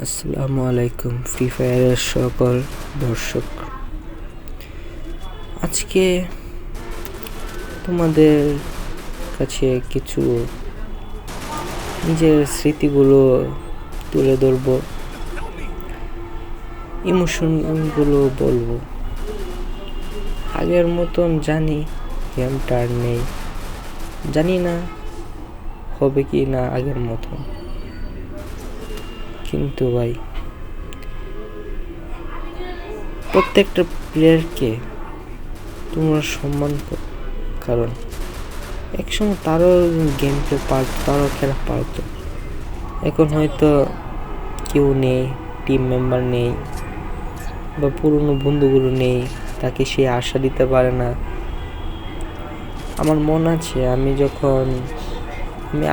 আসসালামু আলাইকুম ফ্রি ফায়ারের সকল দর্শক। আজকে তোমাদের কাছে কিছু নিজের স্মৃতিগুলো তুলে ধরবো, ইমোশনগুলো বলবো। আগের মতন জানি গেমটা আর নেই, জানি না হবে কি না আগের মতন, কিন্তু ভাই প্রত্যেকটা প্লেয়ারকে তোমরা সম্মান করো, কারণ একসময় তারও গেম প্লে পারতো, তারও খেলা পারতো। এখন হয়তো কেউ নেই, টিম মেম্বার নেই বা পুরনো বন্ধুগুলো নেই, তাকে সে আশা দিতে পারে না। আমার মন আছে আমি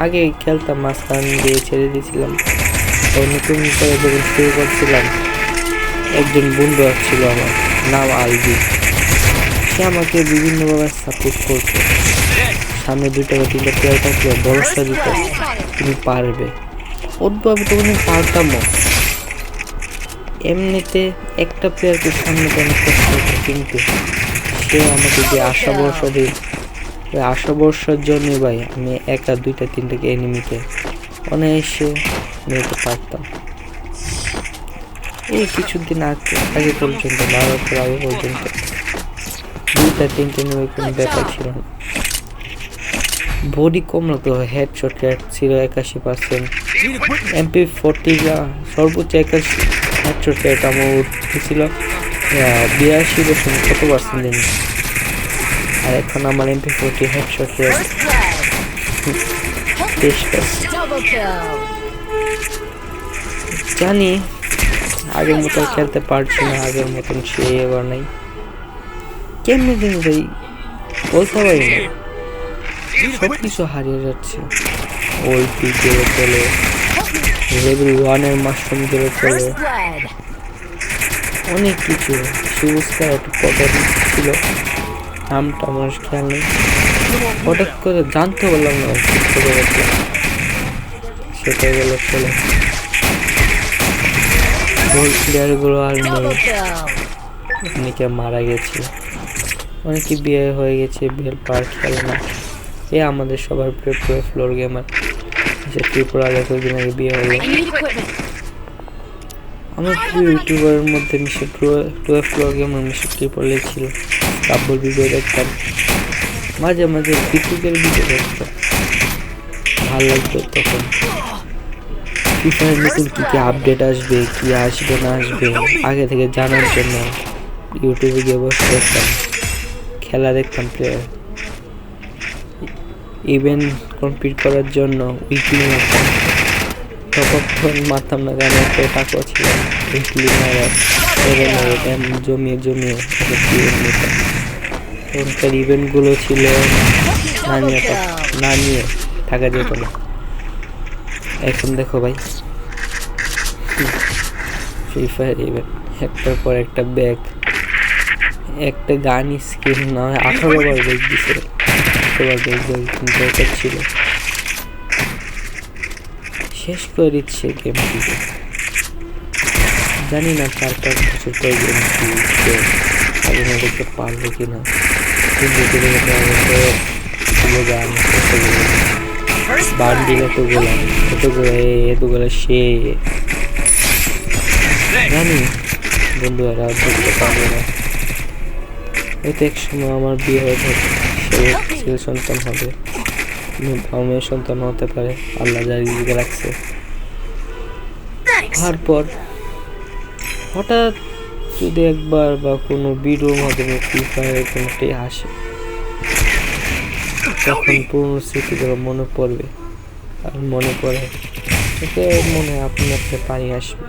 আগে খেলতাম, মাঝখান দিয়ে ছেড়ে দিয়েছিলাম। নতুন করে যখন শুরু করছিলাম, একজন বন্ধু আসছিল, আমার নাম আলবি। সে আমাকে বিভিন্নভাবে সাপোর্ট করতো, সামনে 2টা বা 3টা প্লেয়ার থাকলে ভরসা দিত, তুমি পারবে। ওভাবে তখন আমি পারতামও। এমনিতে একটা প্লেয়ারকে সামনে অনেক কষ্ট হতো, কিন্তু সে আমাকে যে আশা ভরসা দিই, ওই আশা ভরসার জন্যই ভাই আমি 1 2 3টাকে এনিমিকে অনায়াসে নিতে পারতাম। এই কিছুদিন আগে পর্যন্ত, 12 বছর আগে পর্যন্ত 2টা 3টে নিয়ে কোনো ব্যাপার ছিল না। বডি কম লাগতো, হেডশট রেট ছিল 81%, MP40 সর্বোচ্চ 81 হেডশট রেট আমার উঠেছিল 82% কত পার্সেন্ট জানি। আর এখন আমার MP40 হেডশট রেট 23%। জানি আগের মতন খেলতে পারছি না, আগের মতন সে এবার নাই। কেমনি দিন ভাই বলতে পারি না, সবকিছু হারিয়ে যাচ্ছে। ওলপি গেলে চলে, লেভেল 1-এর মাশরুম গেলে চলে, অনেক কিছু। সুবস্কার একটা পদক ছিল, নামটা আমার খেয়াল নেই। হঠাৎ করে জানতে পারলাম না সেটা গেলে চলে। গোল্ড প্লেয়ারগুলো আর নেই, অনেকে মারা গেছে, অনেকে বিয়ে হয়ে গেছে, বিয়ের পার খেলে না। আমাদের সবার প্রিয় ফ্লোর গেমার, সে ত্রিপুরা আগে কয়েকদিন আগে বিয়ে হলো। আমার প্রিয় ইউটিউবারের মধ্যে মিশে ফ্লোর গেমার মিশে ত্রিপুরা ছিল। কাব্বল ভিডিও দেখতাম, মাঝে মাঝে পিকুকের ভিডিও দেখতাম, ভালো লাগতো। তখন ফ্রি ফায়ার নতুন কি আপডেট আসবে, কি আসবে না আসবে আগে থেকে জানার জন্য ইউটিউবে গিয়ে বসে দেখতাম, খেলা দেখতাম। প্লেয়ার ইভেন্ট কমপ্লিট করার জন্য উইকলি মারতাম, টপ আপ মারতাম না, কারণ একটা টাকা ছিল উইকলি মারার জমিয়ে নিতাম। তখনকার ইভেন্টগুলো ছিল না নিয়ে থাকা যেত না। এখন দেখো ভাই, ফ্রি ফায়ার ইভেন্ট একটার পর একটা ব্যাগ, একটা গান স্কিন না হয় 18 বার ব্যাগ দিছে, 18 বার ব্যাগ দরকার ছিল। শেষ করে দিচ্ছে গেমটিকে, জানি না 4-5 বছর পর গেমটি আলোচনা করতে পারবো কিনা। বান্ডিল এতগুলো সে জানি বন্ধুরা দেখতে পারবে না। হয়তো এক সময় আমার বিয়ে হয়ে যাবে, ছেলে সন্তান হবে, মেয়ের সন্তান হতে পারে, আল্লাহ যা রিজিকে রাখছে। তারপর হঠাৎ যদি একবার বা কোনো ভিডিওর মাধ্যমে ফ্রি ফায়ারের কোনোটাই আসে, তখন পুরনো স্মৃতিগুলো মনে পড়বে, আর মনে পড়ে এতে মনে আপনি পানি আসবে।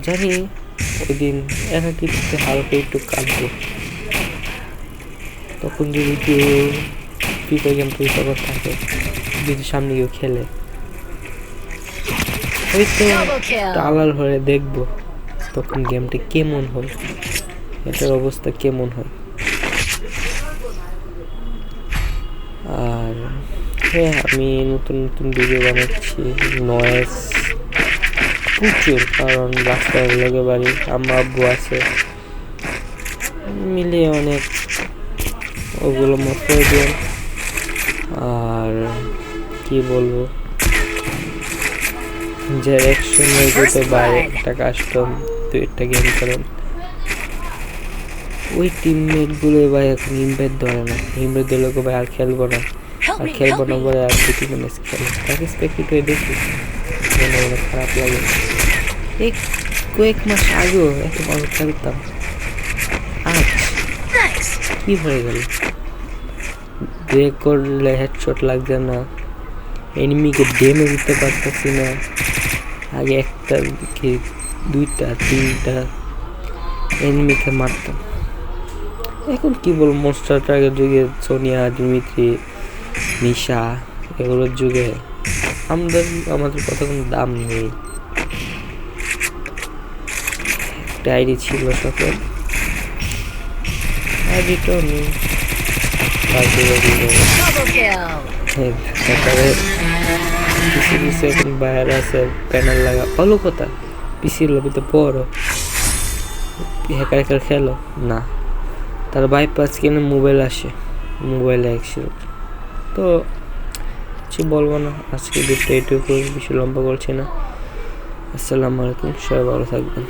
জানি ওই দিন একাকিত্বে হালকা একটু কাঁদবো। তখন যদি কেউ ফ্রি ফায়ার গেম পরিচালক থাকে, যদি সামনে কেউ খেলে, হয়তো আলাল হয়ে দেখবো তখন গেমটা কেমন হয়, এটার অবস্থা কেমন হয়। আর হ্যাঁ, আমি নতুন ভিডিও বানাচ্ছি, নয়েজ প্রচুর, কারণ রাস্তার লগে বাড়ি, আম্মা আব্বু আছে, মিলিয়ে অনেক ওগুলো মোট করে দিন। আর কি বলবো, যে একসঙ্গে যেতে বাইরে একটা কাস্টম 2-1টা গেম করেন, ওই টিমমেট গুলো ভাই এখন ইনভাইট ধরে না, ইনভাইট দিলে ভাই আর খেলবো না, আর খেলবো না বলে আর 2-3 ম্যাচ খেলে, তাকে স্পেক্টেট হয়ে দেখি মনে অনেক খারাপ লাগে। এই কয়েক মাস আগেও এত ভালো খেলতাম, আজ কি হয়ে গেল? ব্রেক করলে হেডশট লাগছে না, এনিমিকে ড্যামেজ দিতে পারতেছি না। আগে একটা কি 2টা 3টা এনিমিকে মারতাম, এখন কি বলবো, মনস্টার ট্রাকের যুগে সোনিয়া, দিমিত্রি, নিশা এগুলোর যুগে আমাদের কথা কোনো দাম নেই। একটা আইডি ছিল সকল, আইডিটাও নেই। এখন বাইরে আছে প্যানেল লাগা, ভালো কথা, পিসির লবি তো বড়, হ্যাকার খেলো না, তার বাইপাস কিনে মোবাইল আসে, মোবাইলে একশো। তো কিছু বলবো না, আজকে ভিডিওটা এইটুকু, বেশি লম্বা করছি না। আসসালামু আলাইকুম, সবাই ভালো থাকবেন।